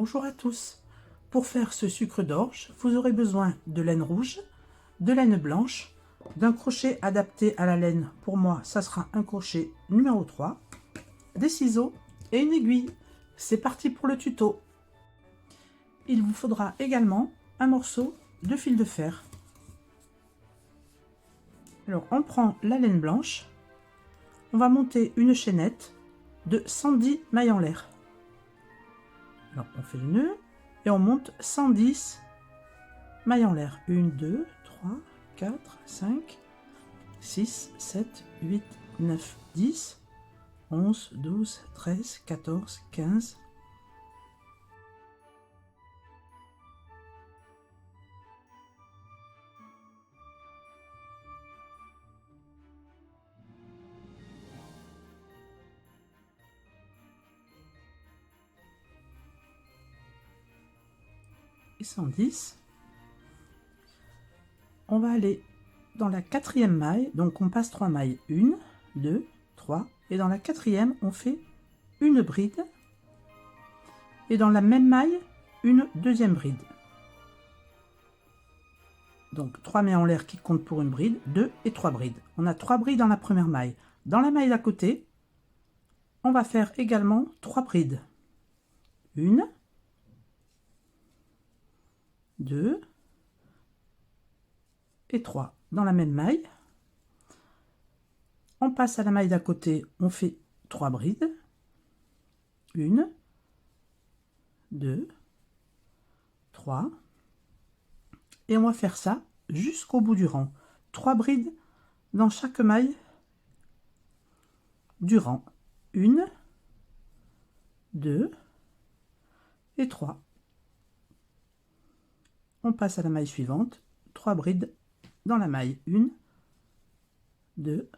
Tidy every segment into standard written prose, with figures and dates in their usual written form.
Bonjour à tous. Pour faire ce sucre d'orge, vous aurez besoin de laine rouge, de laine blanche, d'un crochet adapté à la laine. Pour moi, ça sera un crochet numéro 3, des ciseaux et une aiguille. C'est parti pour le tuto. Il vous faudra également un morceau de fil de fer. Alors, on prend la laine blanche, on va monter une chaînette de 110 mailles en l'air. Alors, on fait le nœud et on monte 110 mailles en l'air. 1, 2, 3, 4, 5, 6, 7, 8, 9, 10, 11, 12, 13, 14, 15. Et 110. On va aller dans la quatrième maille, donc on passe 3 mailles, 1, 2, 3, et dans la quatrième, on fait une bride, et dans la même maille, une deuxième bride. Donc 3 mailles en l'air qui comptent pour une bride, 2 et 3 brides. On a 3 brides dans la première maille. Dans la maille d'à côté, on va faire également 3 brides. 1, 2 et 3 dans la même maille. On passe à la maille d'à côté, on fait 3 brides. 1, 2, 3. Et on va faire ça jusqu'au bout du rang. 3 brides dans chaque maille du rang. 1, 2 et 3. On passe à la maille suivante. 3 brides dans la maille. 1, 2,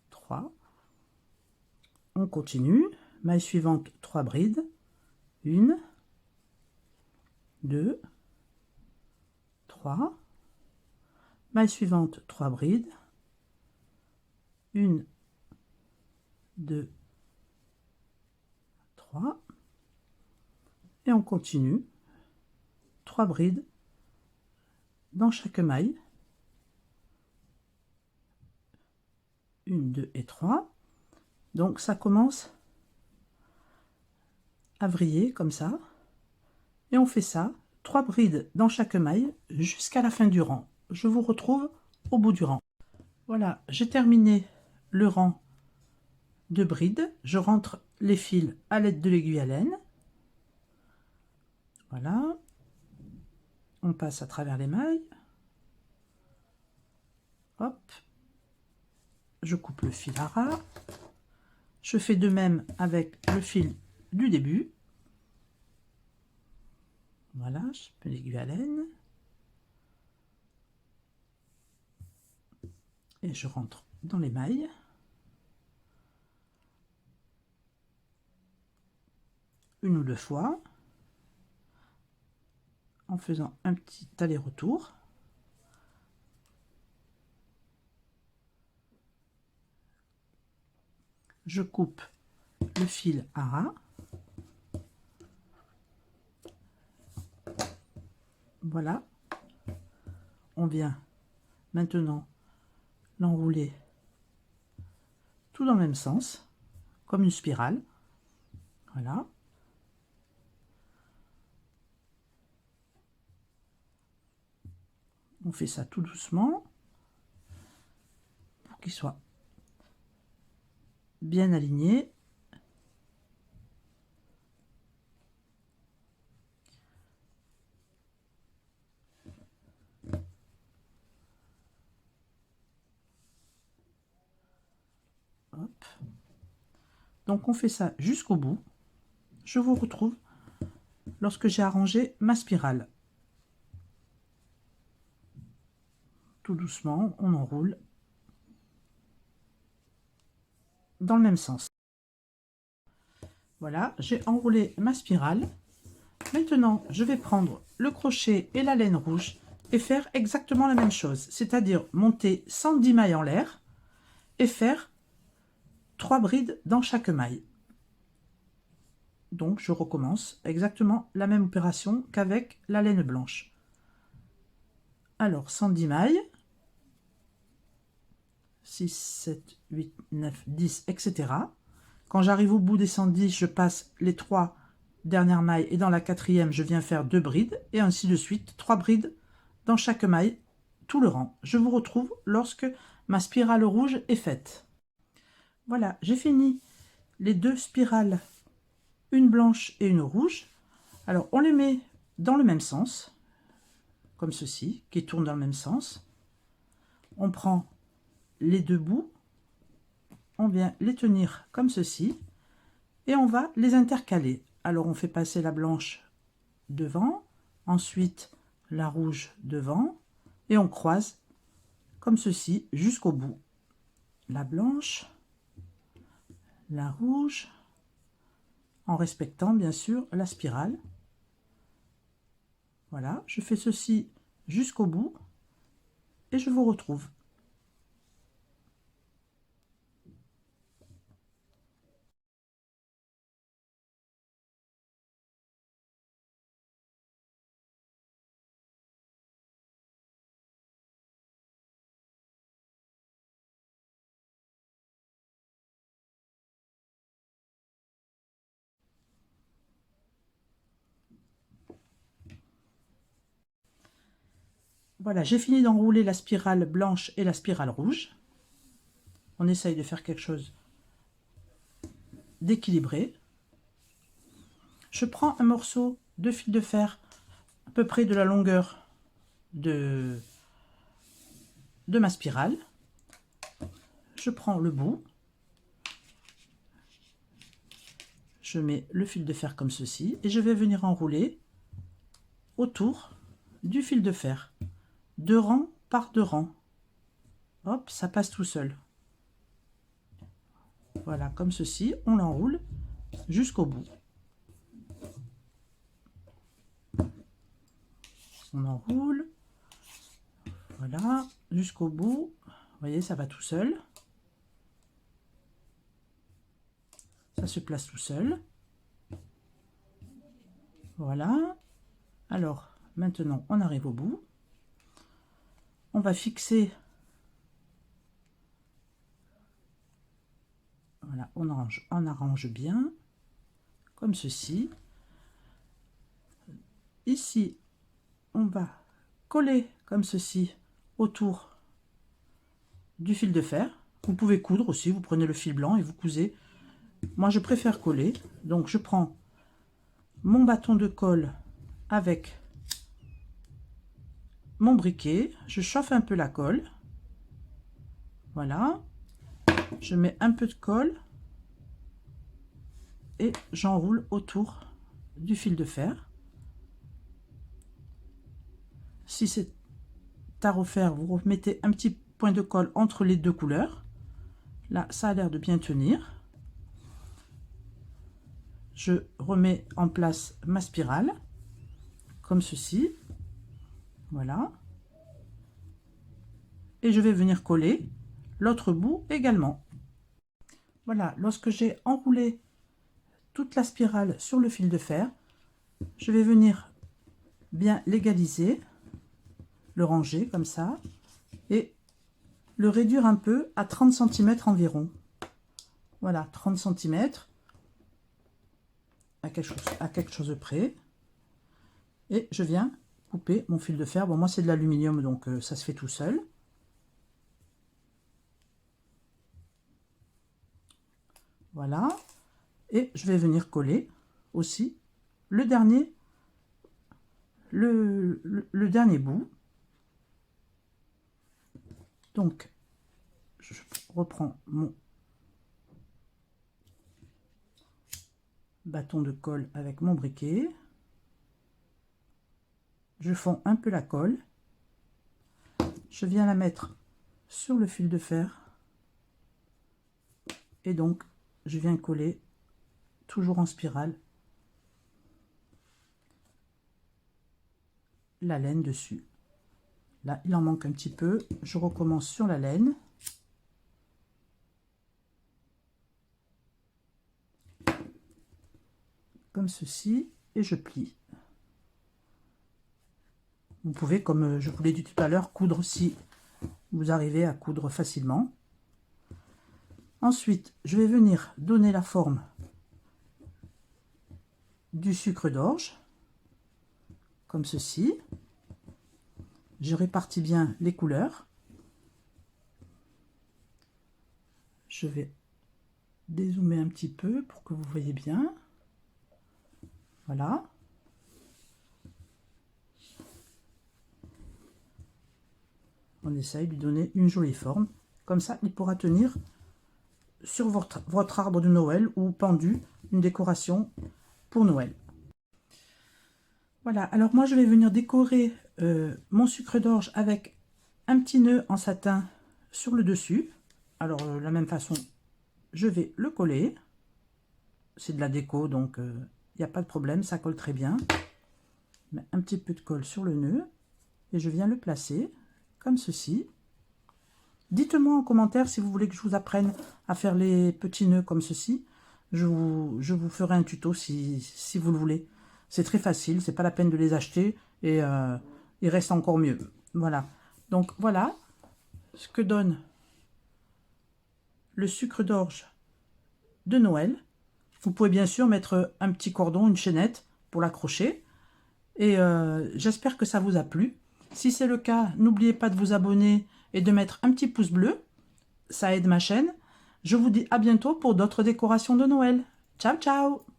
3. On continue. Maille suivante, 3 brides. 1, 2, 3. Maille suivante, 3 brides. 1, 2, 3. Et on continue. 3 brides dans chaque maille. 1, 2 et 3. Donc ça commence à vriller comme ça. Et on fait ça, 3 brides dans chaque maille jusqu'à la fin du rang. Je vous retrouve au bout du rang. Voilà, j'ai terminé le rang de brides. Je rentre les fils à l'aide de l'aiguille à laine. Voilà. On passe à travers les mailles. Hop. Je coupe le fil à ras. Je fais de même avec le fil du début. Voilà, je mets l'aiguille à laine. Et je rentre dans les mailles. Une ou deux fois. En faisant un petit aller-retour. Je coupe le fil à ras. Voilà. On vient maintenant l'enrouler tout dans le même sens, comme une spirale. Voilà. On fait ça tout doucement pour qu'il soit bien aligné. Hop. Donc on fait ça jusqu'au bout. Je vous retrouve lorsque j'ai arrangé ma spirale. Tout doucement, on enroule dans le même sens. Voilà, j'ai enroulé ma spirale. Maintenant, je vais prendre le crochet et la laine rouge et faire exactement la même chose, c'est-à-dire monter 110 mailles en l'air et faire 3 brides dans chaque maille. Donc je recommence exactement la même opération qu'avec la laine blanche. Alors 110 mailles, 6, 7, 8, 9, 10, etc. Quand j'arrive au bout des 110, je passe les 3 dernières mailles et dans la quatrième, je viens faire 2 brides et ainsi de suite, 3 brides dans chaque maille, tout le rang. Je vous retrouve lorsque ma spirale rouge est faite. Voilà, j'ai fini les 2 spirales, une blanche et une rouge. Alors on les met dans le même sens, comme ceci, qui tournent dans le même sens. On prend les 2 bouts, on vient les tenir comme ceci et on va les intercaler. Alors on fait passer la blanche devant, ensuite la rouge devant et on croise comme ceci jusqu'au bout. La blanche, la rouge, en respectant bien sûr la spirale. Voilà, je fais ceci jusqu'au bout et je vous retrouve. Voilà, j'ai fini d'enrouler la spirale blanche et la spirale rouge. On essaye de faire quelque chose d'équilibré. Je prends un morceau de fil de fer à peu près de la longueur de ma spirale. Je prends le bout. Je mets le fil de fer comme ceci et je vais venir enrouler autour du fil de fer. 2 rangs par 2 rangs. Hop, ça passe tout seul. Voilà, comme ceci, on l'enroule jusqu'au bout. On enroule, voilà, jusqu'au bout. Vous voyez, ça va tout seul. Ça se place tout seul. Voilà. Alors, maintenant, on arrive au bout. On va fixer. Voilà, on arrange bien, comme ceci. Ici, on va coller comme ceci autour du fil de fer. Vous pouvez coudre aussi, vous prenez le fil blanc et vous cousez. Moi, je préfère coller. Donc, je prends mon bâton de colle avec mon briquet. Je chauffe un peu la colle. Voilà. Je mets un peu de colle et j'enroule autour du fil de fer. Si c'est à refaire, vous remettez un petit point de colle entre les 2 couleurs. Là, ça a l'air de bien tenir. Je remets en place ma spirale, comme ceci. Voilà. Et je vais venir coller l'autre bout également. Voilà, lorsque j'ai enroulé toute la spirale sur le fil de fer, je vais venir bien l'égaliser, le ranger comme ça, et le réduire un peu à 30 cm environ. Voilà, 30 cm, à quelque chose près. Et je viens couper mon fil de fer. Bon, moi c'est de l'aluminium, donc ça se fait tout seul. Voilà. Et je vais venir coller aussi le dernier, le dernier bout. Donc, je reprends mon bâton de colle avec mon briquet. Je fonds un peu la colle. Je viens la mettre sur le fil de fer. Et donc, je viens coller, toujours en spirale, la laine dessus. Là, il en manque un petit peu. Je recommence sur la laine. comme ceci, et je plie. Vous pouvez, comme je vous l'ai dit tout à l'heure, coudre si vous arrivez à coudre facilement. Ensuite, je vais venir donner la forme du sucre d'orge, comme ceci. Je répartis bien les couleurs. Je vais dézoomer un petit peu pour que vous voyez bien. Voilà. On essaye de lui donner une jolie forme. Comme ça, il pourra tenir sur votre arbre de Noël ou pendu, une décoration pour Noël. Voilà, alors moi je vais venir décorer mon sucre d'orge avec un petit nœud en satin sur le dessus. Alors de la même façon, je vais le coller. C'est de la déco, donc il n'y a pas de problème, ça colle très bien. Je mets un petit peu de colle sur le nœud et je viens le placer comme ceci. Dites-moi en commentaire si vous voulez que je vous apprenne à faire les petits nœuds comme ceci. Je vous ferai un tuto si vous le voulez. C'est très facile, c'est pas la peine de les acheter et il reste encore mieux. Voilà. Donc voilà ce que donne le sucre d'orge de Noël. Vous pouvez bien sûr mettre un petit cordon, une chaînette pour l'accrocher. Et j'espère que ça vous a plu. Si c'est le cas, n'oubliez pas de vous abonner et de mettre un petit pouce bleu. Ça aide ma chaîne. Je vous dis à bientôt pour d'autres décorations de Noël. Ciao, ciao!